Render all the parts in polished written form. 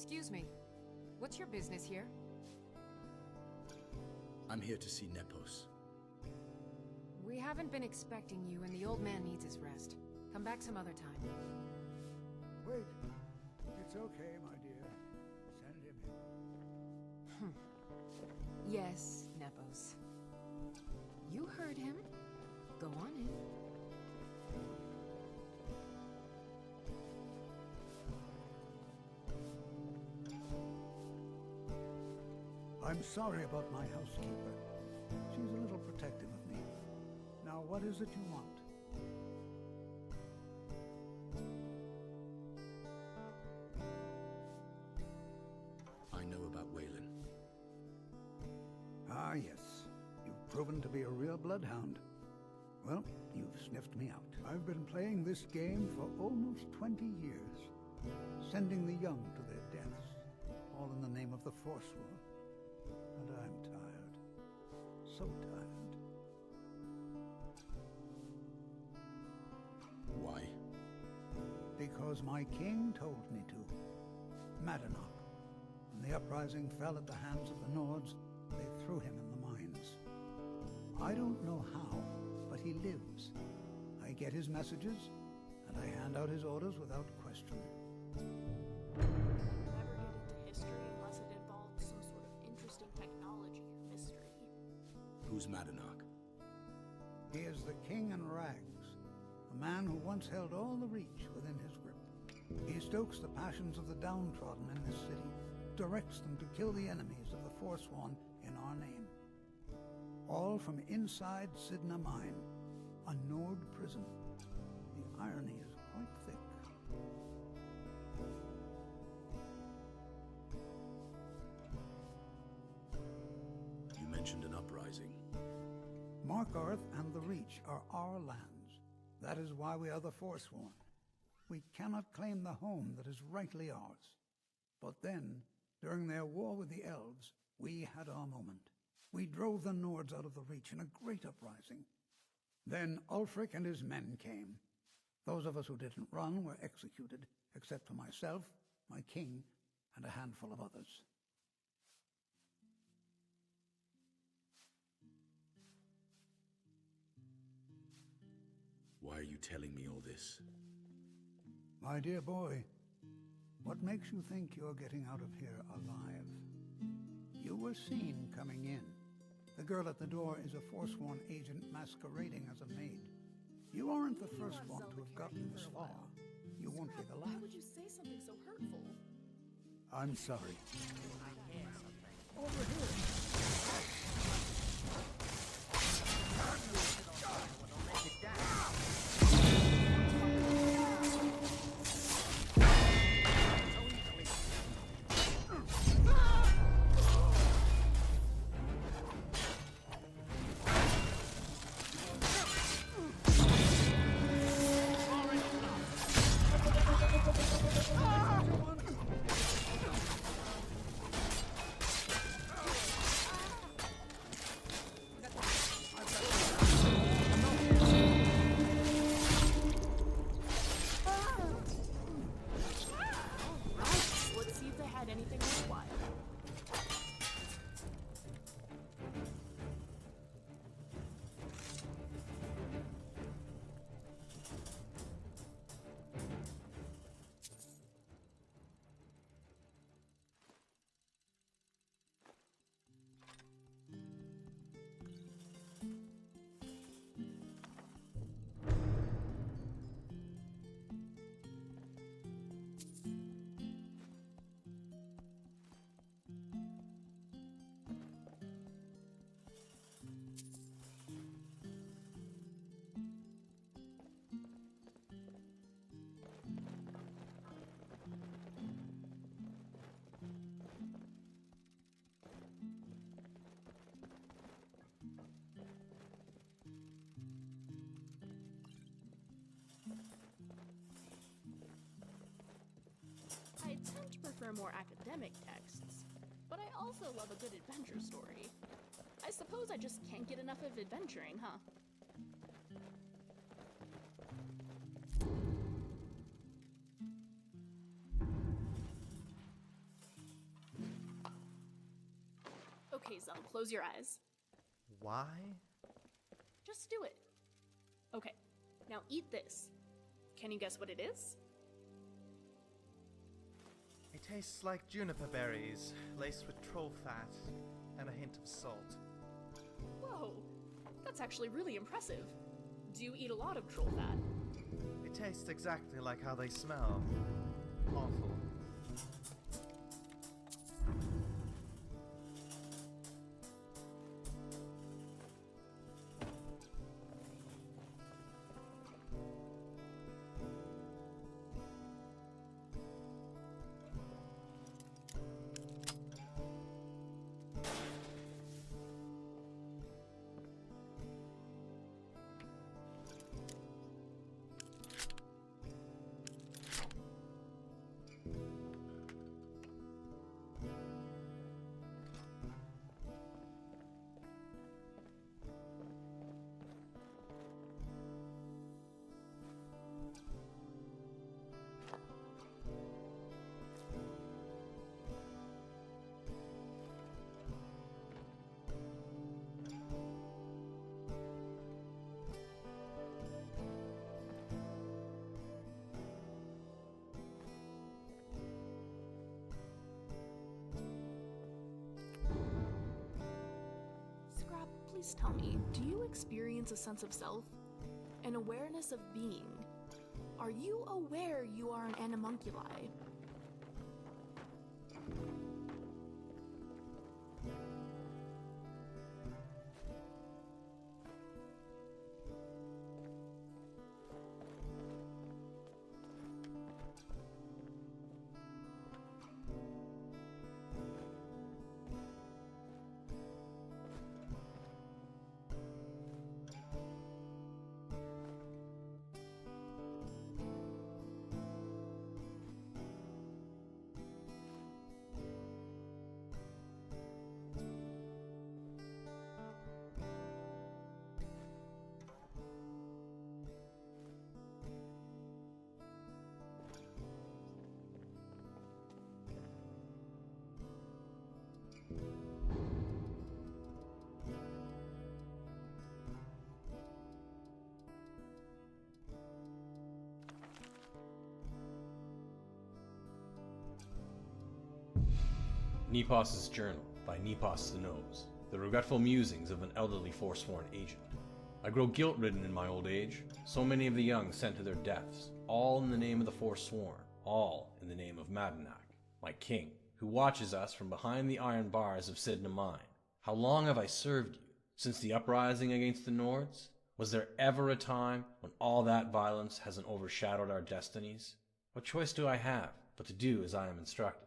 Excuse me. What's your business here? I'm here to see Nepos. We haven't been expecting you, and the old man needs his rest. Come back some other time. Wait. It's okay, my dear. Send him in. Yes, Nepos. You heard him. Go on in. I'm sorry about my housekeeper. She's a little protective of me. Now, what is it you want? I know about Waylon. Ah, yes. You've proven to be a real bloodhound. Well, you've sniffed me out. I've been playing this game for almost 20 years, sending the young to their deaths, all in the name of the Forsworn. And I'm tired. So tired. Why? Because my king told me to. Madanach. When the uprising fell at the hands of the Nords, they threw him in the mines. I don't know how, but he lives. I get his messages, and I hand out his orders without question. Never get into history unless it involved some sort of interesting technology or mystery. Who's Madanach? He is the king in rags, a man who once held all the Reach within his grip. He stokes the passions of the downtrodden in this city, directs them to kill the enemies of the Forsworn in our name. All from inside Sidna Mine, a Nord prison. The irony is quite thick. You mentioned an uprising. Markarth and the Reach are our lands. That is why we are the Forsworn. We cannot claim the home that is rightly ours. But then, during their war with the elves, we had our moment. We drove the Nords out of the Reach in a great uprising. Then Ulfric and his men came. Those of us who didn't run were executed, except for myself, my king, and a handful of others. Why are you telling me all this? My dear boy, what makes you think you're getting out of here alive? You were seen coming in. The girl at the door is a Forsworn agent masquerading as a maid. You aren't the first one to have gotten this far. You won't be the Why last. would you say something so hurtful? I'm sorry. Over here. Let's see if they had anything worthwhile. I tend to prefer more academic texts, but I also love a good adventure story. I suppose I just can't get enough of adventuring, huh? Zell. Close your eyes. Why? Just do it. Okay, now eat this. Can you guess what it is? It tastes like juniper berries, laced with troll fat, and a hint of salt. Whoa, that's actually really impressive. Do you eat a lot of troll fat? It tastes exactly like how they smell. Awful. Scrap, please tell me, do you experience a sense of self? An awareness of being? Are you aware you are an animunculi? Nepos' Journal by Nepos the Nose, the regretful musings of an elderly Forsworn agent. I grow guilt-ridden in my old age, so many of the young sent to their deaths, all in the name of the Forsworn, all in the name of Madanak, my king, who watches us from behind the iron bars of Sidna Mine. How long have I served you? Since the uprising against the Nords? Was there ever a time when all that violence hasn't overshadowed our destinies? What choice do I have but to do as I am instructed?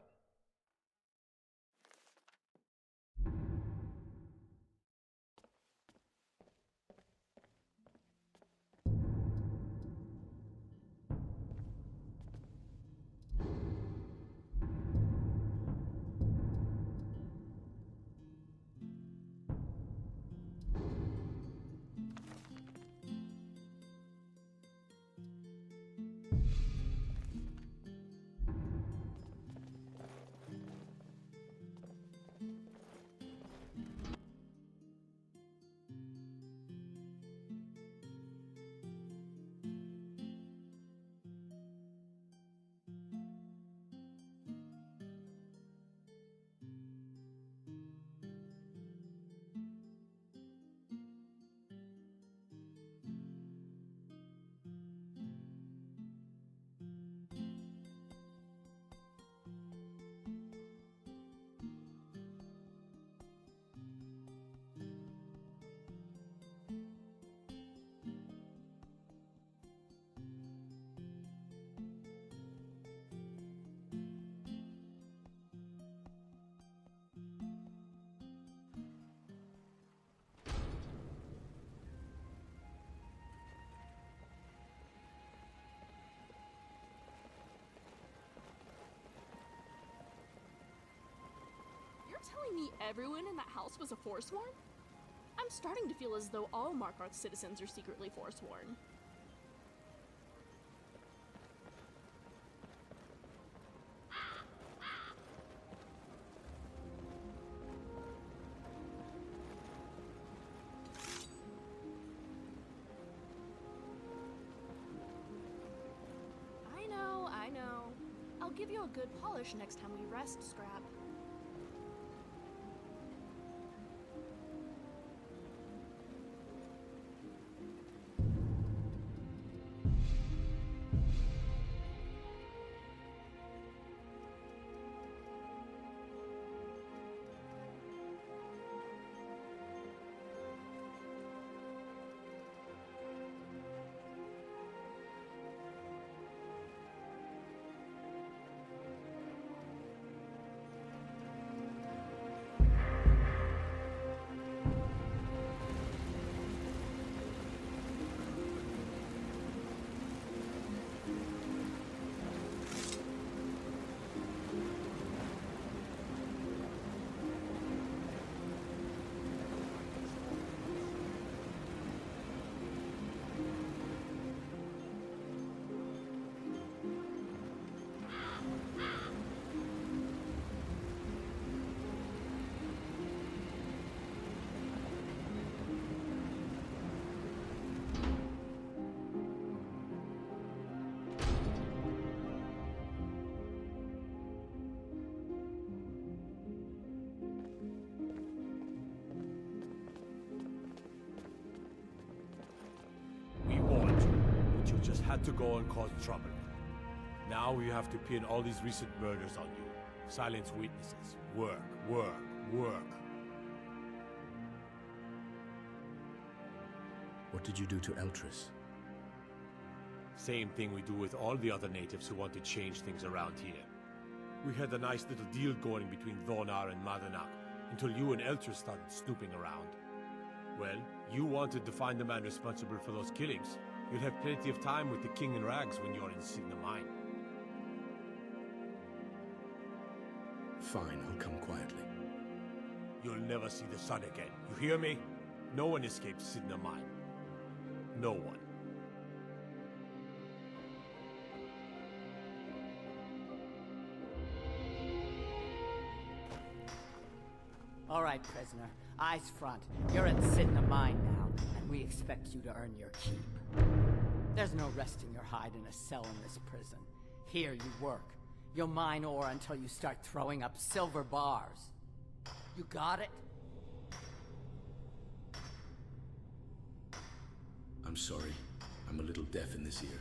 Telling me everyone in that house was a Forsworn? I'm starting to feel as though all Markarth citizens are secretly Forsworn. you a good polish next time we rest, Scrap. We warned you, but you just had to go and cause trouble. Now we have to pin all these recent murders on you. Silence witnesses. Work, work, work. What did you do to Eltris? Same thing we do with all the other natives who want to change things around here. We had a nice little deal going between Thonar and Madanak, until you and Eltris started snooping around. Well, you wanted to find the man responsible for those killings. You'll have plenty of time with the King in Rags when you're in Signa Mine. Fine, I'll come quietly. You'll never see the sun again. You hear me? No one escapes Signa Mine. No one. All right, prisoner. Eyes front. You're in Signa Mine now, and we expect you to earn your keep. There's no resting your hide in a cell in this prison. Here you work. You'll mine ore until you start throwing up silver bars. You got it? I'm sorry. I'm a little deaf in this ear.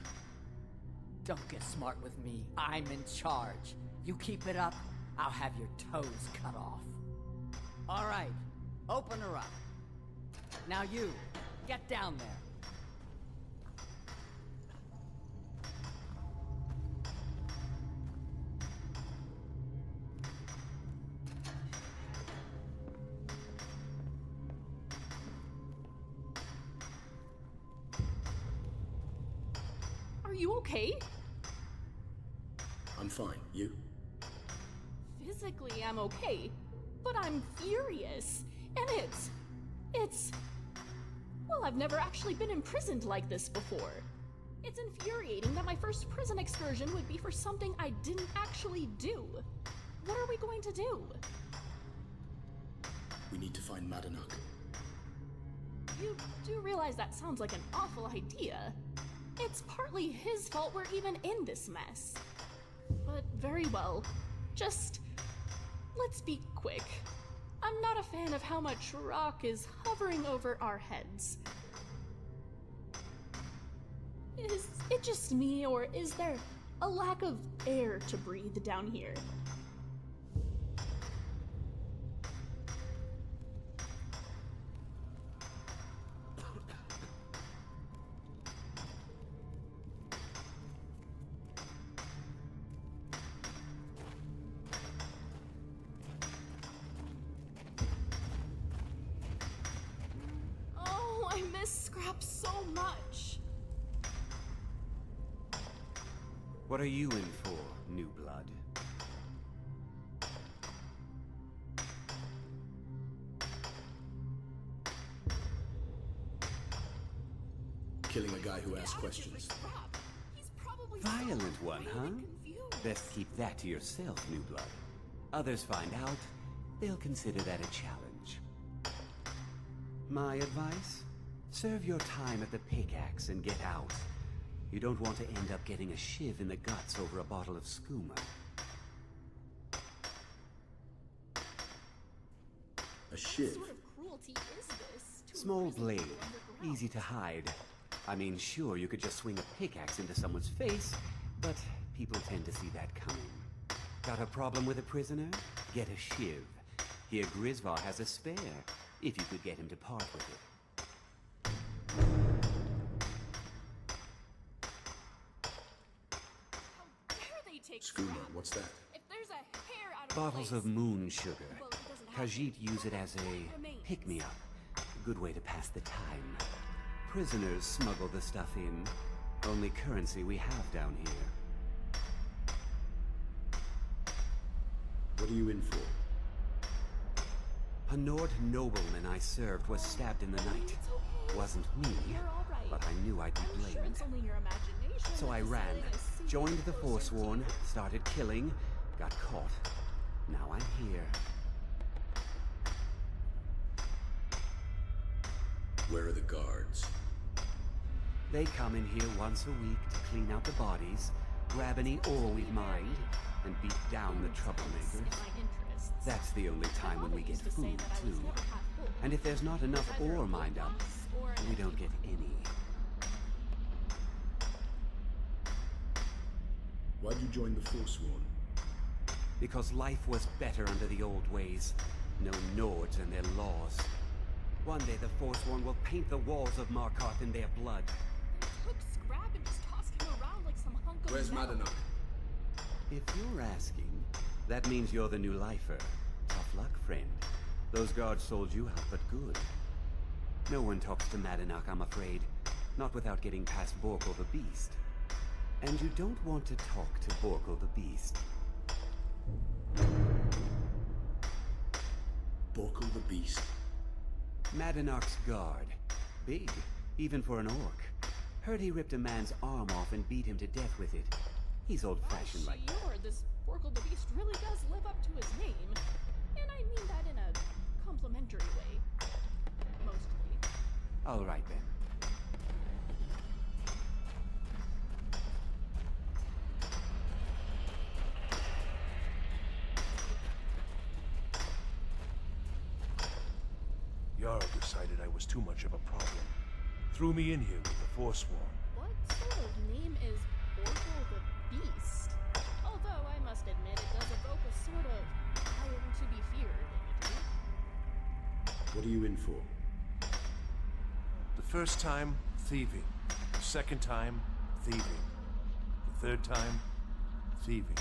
Don't get smart with me. I'm in charge. You keep it up, I'll have your toes cut off. All right, open her up. Now you, get down there. Are you okay? I'm fine. You? Physically, I'm okay. But I'm furious. And it's... Well, I've never actually been imprisoned like this before. It's infuriating that my first prison excursion would be for something I didn't actually do. What are we going to do? We need to find Madanak. You do realize that sounds like an awful idea. It's partly his fault we're even in this mess. But very well. Just... let's be quick. I'm not a fan of how much rock is hovering over our heads. Is it just me, or is there a lack of air to breathe down here? I miss Scrap so much. What are you in for, new blood? Killing a guy who asks questions. Violent one, huh? Best keep that to yourself, new blood. Others find out, they'll consider that a challenge. My advice? Serve your time at the pickaxe and get out. You don't want to end up getting a shiv in the guts over a bottle of skooma. A shiv. What sort of cruelty is this? To Small imprison blade, people underground? easy to hide. I mean, sure, you could just swing a pickaxe into someone's face, but people tend to see that coming. Got a problem with a prisoner? Get a shiv. Here Grisvar has a spare, if you could get him to part with it. How dare they take Skooma, scrap? what's that? If there's a hair out of Bottles place, of moon sugar. well, it doesn't have Khajiit to. use it as What a remains? pick-me-up. A good way to pass the time. Prisoners smuggle the stuff in. Only currency we have down here. What are you in for? A Nord nobleman I served was stabbed in the night. It's okay. Wasn't me, You're all right. but I knew I'd be I'm sure blamed. it's only your imagination. So I that's ran, setting a secret joined the closer to Forsworn, you. started killing, got caught. Now I'm here. Where are the guards? They come in here once a week to clean out the bodies, grab any ore we've mined, and beat down the In troublemakers. my interests. That's the only time when we get used to say food, that I was too. never half full. And if there's not enough Either a ore good mined up, boss or an we don't empty get one. any. Why'd you join the Forsworn? Because life was better under the old ways. No Nords and their laws. One day the Forsworn will paint the walls of Markarth in their blood. They took scrap and just tossed him around like some hunk of Where's metal. Madanach? If you're asking, that means you're the new lifer. Tough luck, friend. Those guards sold you out, but good. No one talks to Madanach, I'm afraid. Not without getting past Borkle the Beast. And you don't want to talk to Borkle the Beast. Borkle the Beast. Madanach's guard. Big, even for an orc. Heard he ripped a man's arm off and beat him to death with it. He's old-fashioned like that. Sure, this Borkle the Beast really does live up to his name. And I mean that in a complimentary way. Mostly. All right, then. Jarl decided I was too much of a problem. Threw me in here with the Forsworn. What sort of name is Borkle the Beast? Although I must admit it does evoke a sort of I am to be feared imagery. What are you in for? The first time, thieving. The second time, thieving. The third time, thieving.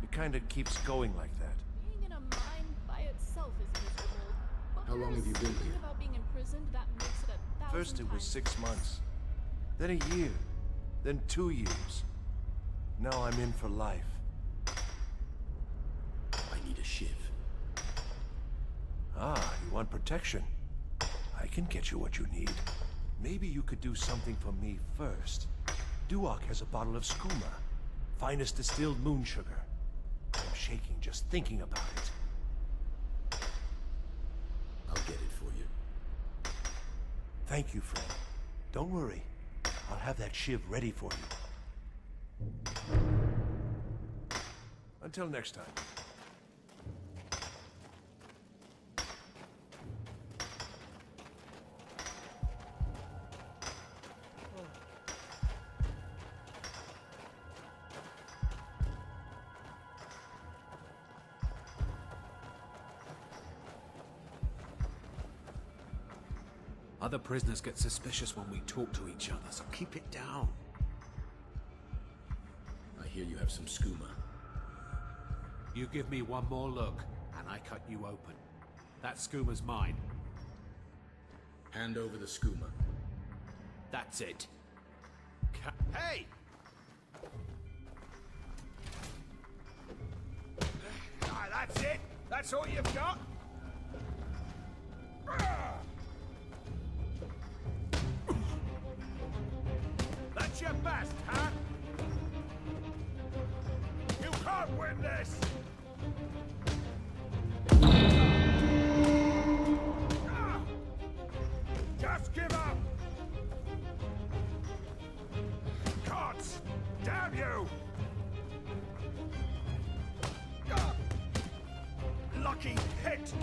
It kinda keeps going like that. Being in a mine by itself is miserable. But How long have you there's been something here? about being imprisoned that makes it 1,000 First it was times 6 months. Then a year. Then 2 years. Now I'm in for life. I need a shiv. Ah, you want protection? I can get you what you need. Maybe you could do something for me first. Duak has a bottle of skooma. Finest distilled moon sugar. I'm shaking just thinking about it. I'll get it for you. Thank you, friend. Don't worry. I'll have that shiv ready for you. Until next time. Other prisoners get suspicious when we talk to each other, so keep it down. I hear you have some skooma. You give me one more look, and I cut you open. That skooma's mine. Hand over the skooma. That's it. Hey! Ah, that's it? That's all you've got? That's your best, huh? You can't win this! Just give up! Gods! Damn you! Lucky hit!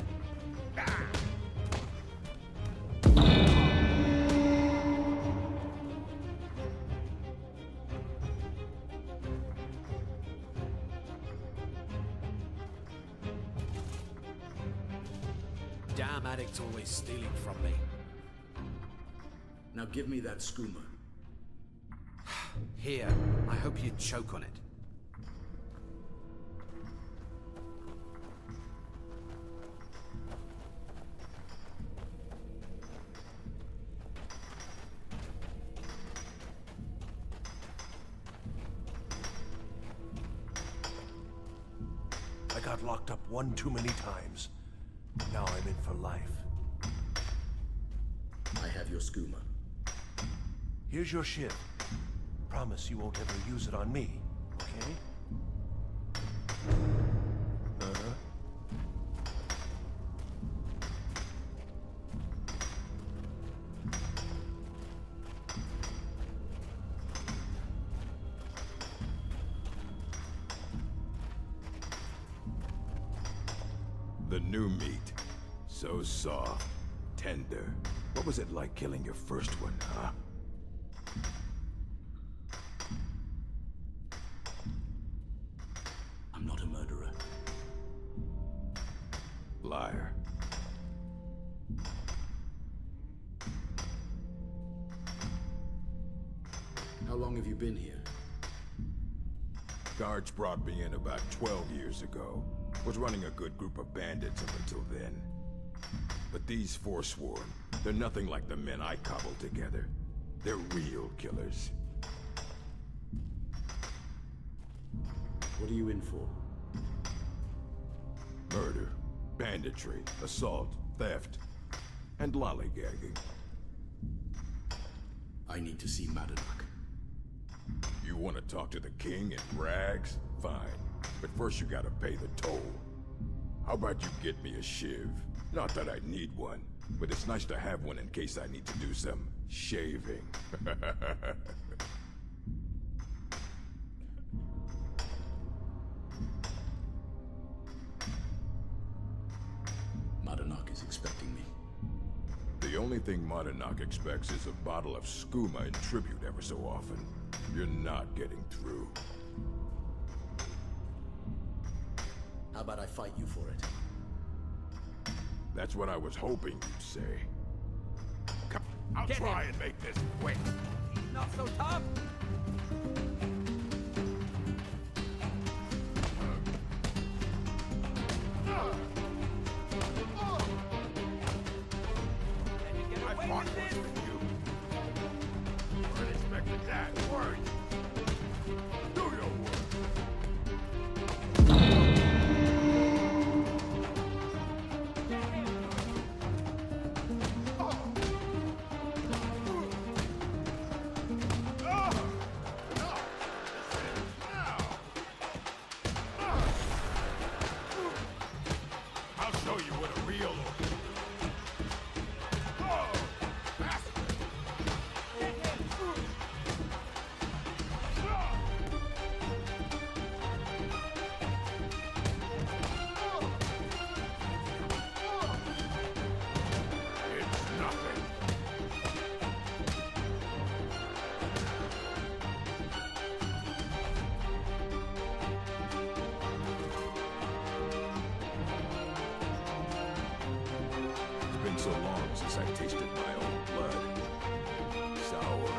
Damn addict's always stealing from me. Now give me that skooma. Here, I hope you choke on it. I got locked up one too many times. Now I'm in for life. I have your skooma. Here's your ship. Promise you won't ever use it on me, okay? Uh-huh. The new meat. So soft, tender. What was it like killing your first one, huh? I'm not a murderer. Liar. How long have you been here? Guards brought me in about 12 years ago. Was running a good group of bandits up until then. But these Forsworn, they're nothing like the men I cobbled together. They're real killers. What are you in for? Murder, banditry, assault, theft, and lollygagging. I need to see Madanak. You want to talk to the king in rags? Fine. But first you gotta pay the toll. How about you get me a shiv? Not that I need one, but it's nice to have one in case I need to do some shaving. Madanak is expecting me. The only thing Madanak expects is a bottle of skooma in tribute ever so often. You're not getting through. How about I fight you for it? That's what I was hoping you'd say. Come, I'll try and make this quick. Not so tough. I fought once with you. Weren't expecting that, were you? Do your work. I'll show you what a real It's nothing. It's been so long since I tasted my own blood. Sour.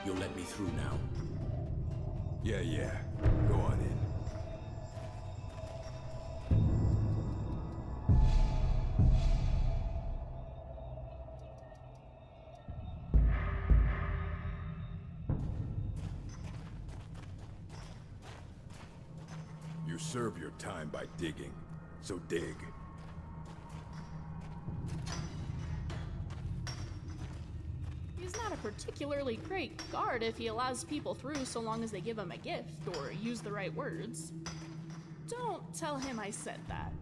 You'll let me through now. Yeah. Go on in. You serve your time by digging, so dig. He's not a particularly great guard if he allows people through so long as they give him a gift or use the right words. Don't tell him I said that.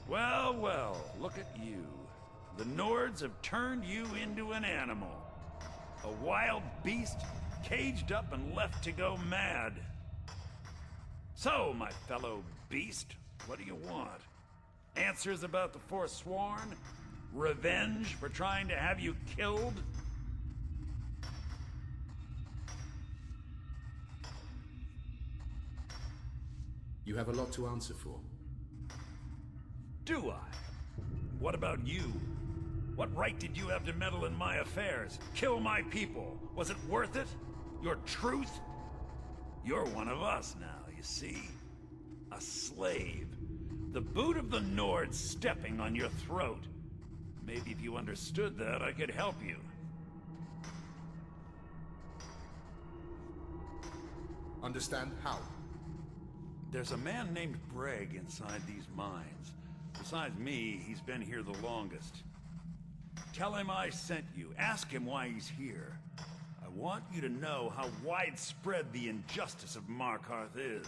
Well, well, look at you. The Nords have turned you into an animal. A wild beast, caged up and left to go mad. So, my fellow beast, what do you want? Answers about the Forsworn? Revenge for trying to have you killed? You have a lot to answer for. Do I? What about you? What right did you have to meddle in my affairs? Kill my people? Was it worth it? Your truth? You're one of us now, you see? A slave. The boot of the Nords stepping on your throat. Maybe if you understood that, I could help you. Understand how? There's a man named Breg inside these mines. Besides me, he's been here the longest. Tell him I sent you. Ask him why he's here. I want you to know how widespread the injustice of Markarth is.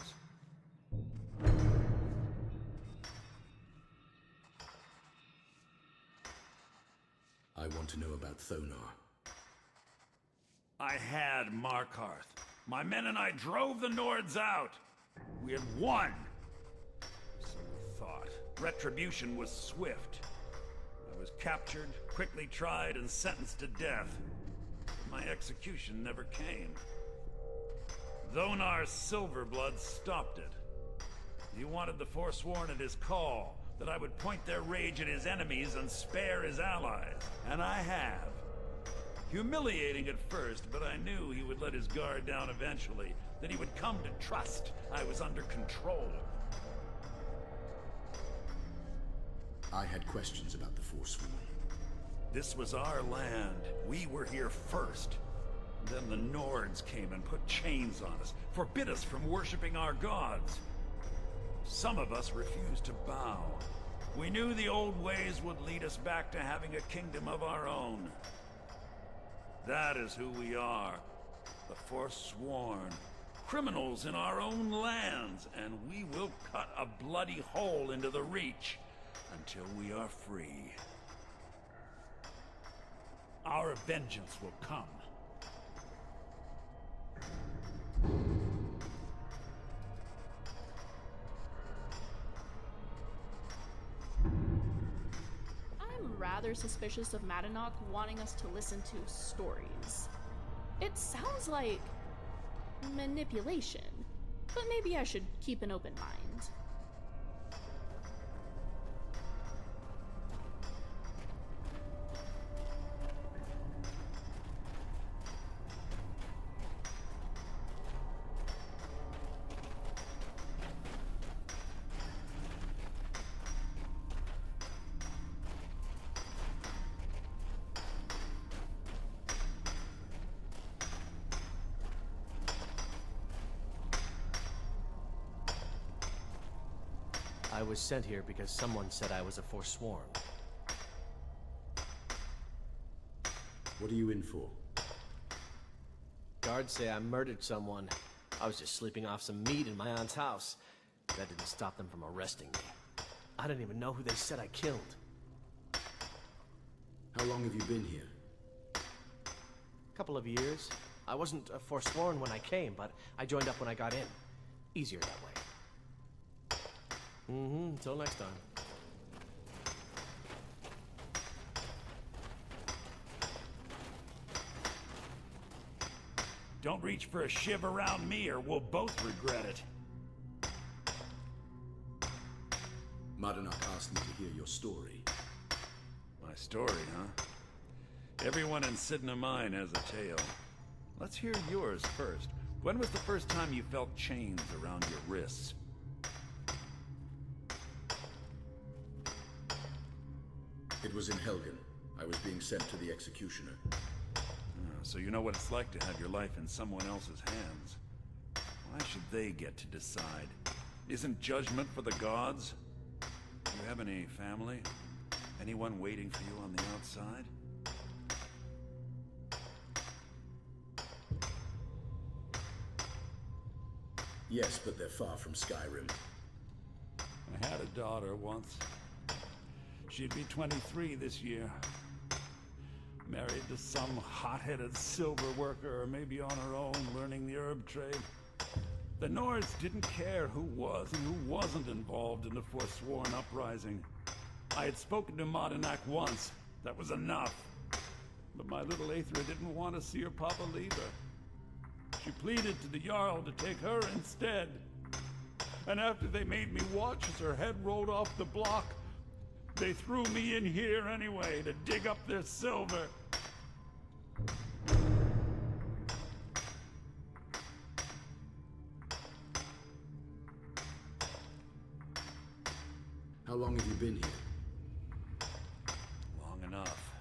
I want to know about Thonar. I had Markarth. My men and I drove the Nords out. We had won. So we thought. Retribution was swift. I was captured, quickly tried, and sentenced to death. My execution never came. Thonar's Silverblood stopped it. He wanted the Forsworn at his call, that I would point their rage at his enemies and spare his allies. And I have. Humiliating at first, but I knew he would let his guard down eventually, that he would come to trust I was under control. I had questions about the Forsworn. This was our land. We were here first. Then the Nords came and put chains on us, forbid us from worshipping our gods. Some of us refused to bow. We knew the old ways would lead us back to having a kingdom of our own. That is who we are. The Forsworn. Criminals in our own lands, and we will cut a bloody hole into the Reach until we are free. Our vengeance will come. I'm rather suspicious of Madanok wanting us to listen to stories. It sounds like manipulation, but maybe I should keep an open mind. I was sent here because someone said I was a Forsworn. What are you in for? Guards say I murdered someone. I was just sleeping off some meat in my aunt's house. That didn't stop them from arresting me. I don't even know who they said I killed. How long have you been here? A couple of years. I wasn't a Forsworn when I came, but I joined up when I got in. Easier that way. Until next time. Don't reach for a shiv around me or we'll both regret it. Madanok asked me to hear your story. My story, huh? Everyone in Sidna Mine has a tale. Let's hear yours first. When was the first time you felt chains around your wrists? It was in Helgen. I was being sent to the executioner. So you know what it's like to have your life in someone else's hands. Why should they get to decide? Isn't judgment for the gods? Do you have any family? Anyone waiting for you on the outside? Yes, but they're far from Skyrim. I had a daughter once. She'd be 23 this year. Married to some hot-headed silver worker, or maybe on her own, learning the herb trade. The Nords didn't care who was and who wasn't involved in the Forsworn uprising. I had spoken to Modlist once. That was enough. But my little Aethra didn't want to see her papa leave her. She pleaded to the Jarl to take her instead. And after they made me watch as her head rolled off the block, they threw me in here anyway to dig up their silver. How long have you been here? Long enough.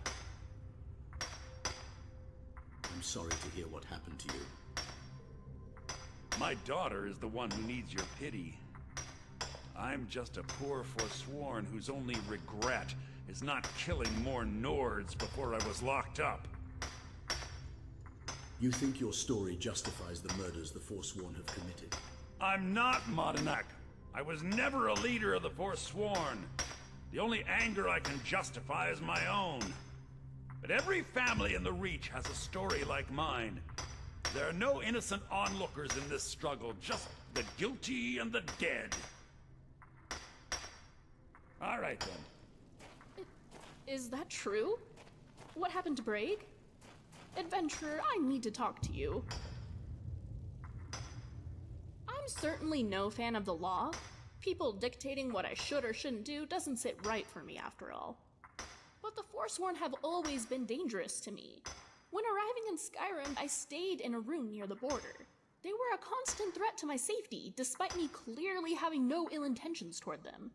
I'm sorry to hear what happened to you. My daughter is the one who needs your pity. I'm just a poor Forsworn whose only regret is not killing more Nords before I was locked up. You think your story justifies the murders the Forsworn have committed? I'm not Modlist. I was never a leader of the Forsworn. The only anger I can justify is my own. But every family in the Reach has a story like mine. There are no innocent onlookers in this struggle, just the guilty and the dead. All right, then. Is that true? What happened to Braig? Adventurer, I need to talk to you. I'm certainly no fan of the law. People dictating what I should or shouldn't do doesn't sit right for me, after all. But the Forsworn have always been dangerous to me. When arriving in Skyrim, I stayed in a room near the border. They were a constant threat to my safety, despite me clearly having no ill intentions toward them.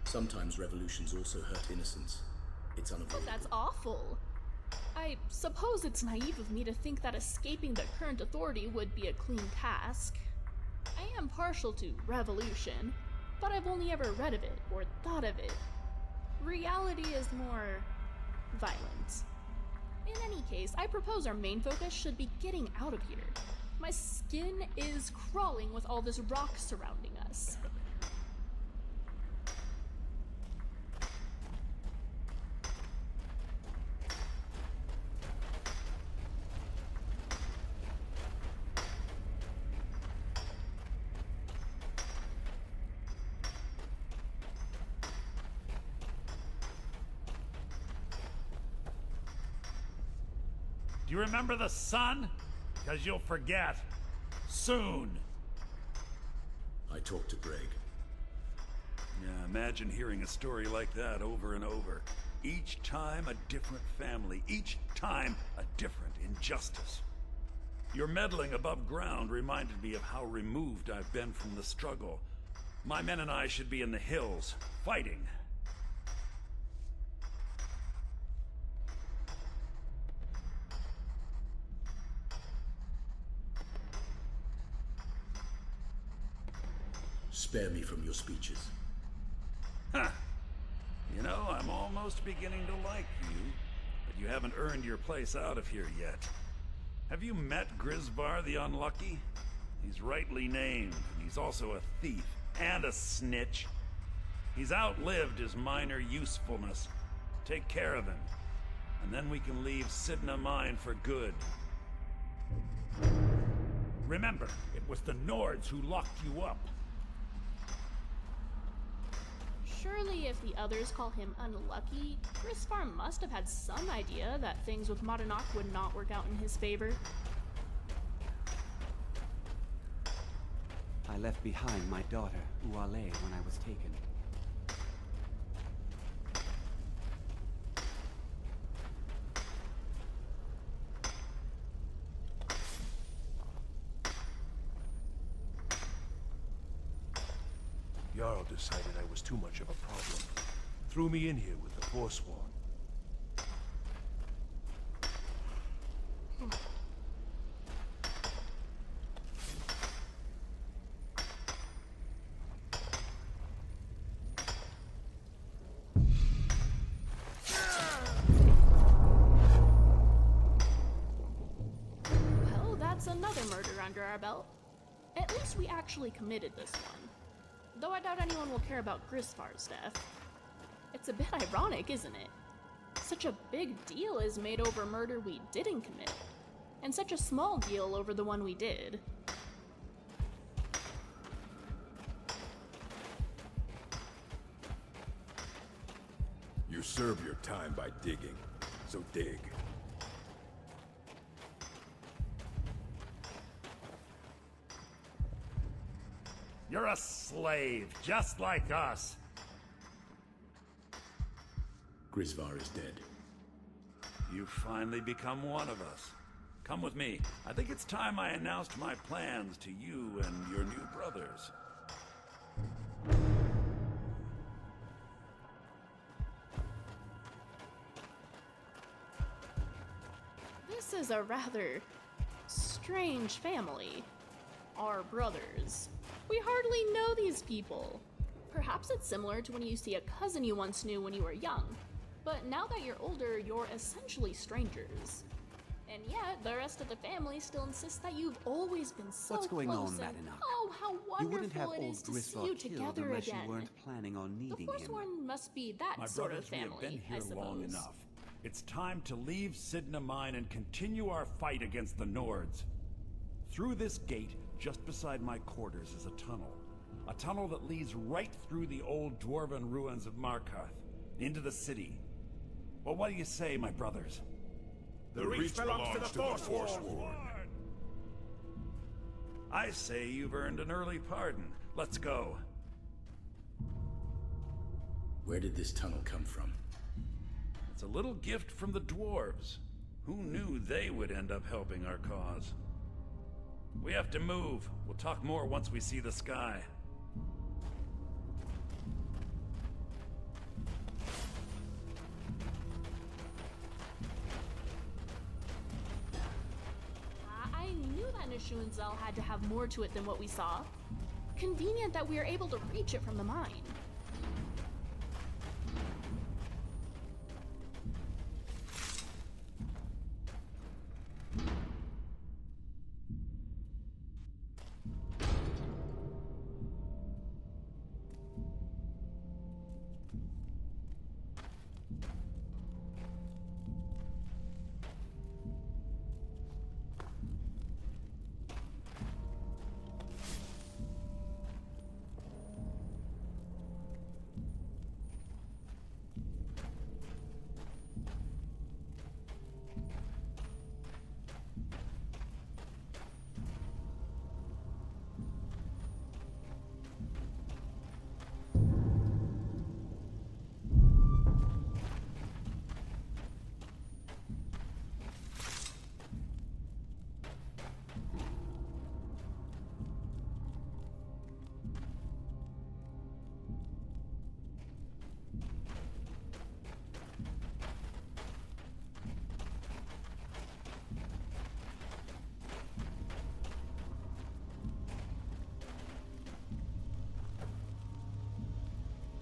Sometimes revolutions also hurt innocents. It's unavoidable. But that's awful. I suppose it's naive of me to think that escaping the current authority would be a clean task. I am partial to revolution, but I've only ever read of it or thought of it. Reality is more violent. In any case, I propose our main focus should be getting out of here. My skin is crawling with all this rock surrounding us. Do you remember the sun? Because you'll forget. Soon. I talked to Braig. Yeah, imagine hearing a story like that over and over. Each time a different family, each time a different injustice. Your meddling above ground reminded me of how removed I've been from the struggle. My men and I should be in the hills, fighting. Spare me from your speeches. Huh. You know, I'm almost beginning to like you, but you haven't earned your place out of here yet. Have you met Grisvar the Unlucky? He's rightly named, and he's also a thief and a snitch. He's outlived his minor usefulness. Take care of him, and then we can leave Sidna Mine for good. Remember, it was the Nords who locked you up. Surely if the others call him unlucky, Grisvar must have had some idea that things with Modlist would not work out in his favor. I left behind my daughter, Uale, when I was taken. Jarl decided I was too much of a problem. Threw me in here with the Forsworn. under our belt. At least we actually committed this one. Though I doubt anyone will care about Grisfar's death. It's a bit ironic, isn't it? Such a big deal is made over murder we didn't commit, and such a small deal over the one we did. You serve your time by digging, so dig. You're a slave, just like us. Grisvar is dead. You've finally become one of us. Come with me. I think it's time I announced my plans to you and your new brothers. This is a rather strange family. Our brothers. We hardly know these people. Perhaps it's similar to when you see a cousin you once knew when you were young. But now that you're older, you're essentially strangers. And yet, the rest of the family still insists that you've always been so What's going close on, and Madinah? oh, how You wouldn't have wonderful it old is to see Grisvar you killed together unless again. you weren't planning on The needing him. Forsworn must be that My sort brothers, of we family, have been I here suppose. long enough. It's time to leave Sidna Mine and continue our fight against the Nords. Through this gate, just beside my quarters, is a tunnel. A tunnel that leads right through the old dwarven ruins of Markarth, into the city. Well, what do you say, my brothers? The Reach belongs to the Forsworn. I say you've earned an early pardon. Let's go. Where did this tunnel come from? It's a little gift from the dwarves. Who knew they would end up helping our cause? We have to move. We'll talk more once we see the sky. I knew that Nishuanzel had to have more to it than what we saw. Convenient that we are able to reach it from the mine.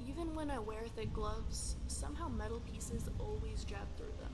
Even when I wear thick gloves, somehow metal pieces always jab through them.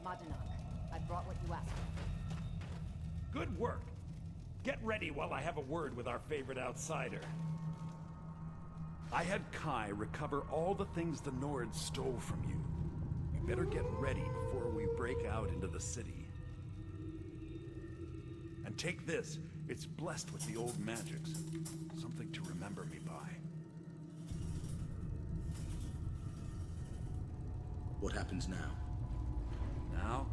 Madanak. I brought what you asked for. Good work. Get ready while I have a word with our favorite outsider. I had Kai recover all the things the Nords stole from you. You better get ready before we break out into the city. And take this. It's blessed with the old magics. Something to remember me by. What happens now? Now,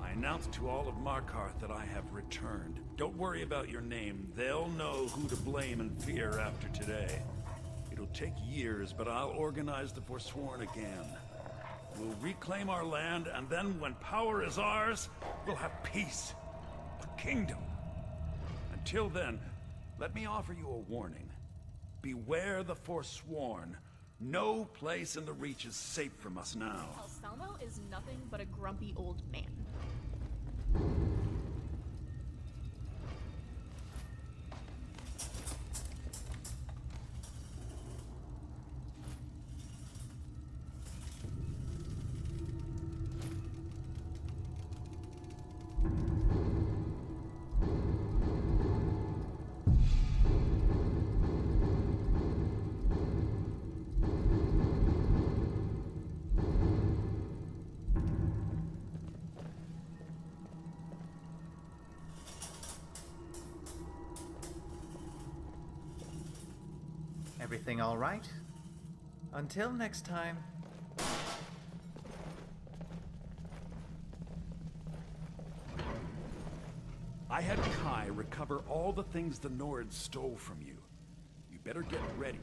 I announce to all of Markarth that I have returned. Don't worry about your name. They'll know who to blame and fear after today. It'll take years, but I'll organize the Forsworn again. We'll reclaim our land, and then when power is ours, we'll have peace. A kingdom. Until then, let me offer you a warning. Beware the Forsworn. No place in the Reach is safe from us now. Salmo is nothing but a grumpy old man. Everything all right? Until next time. I had Kai recover all the things the Nords stole from you. You better get ready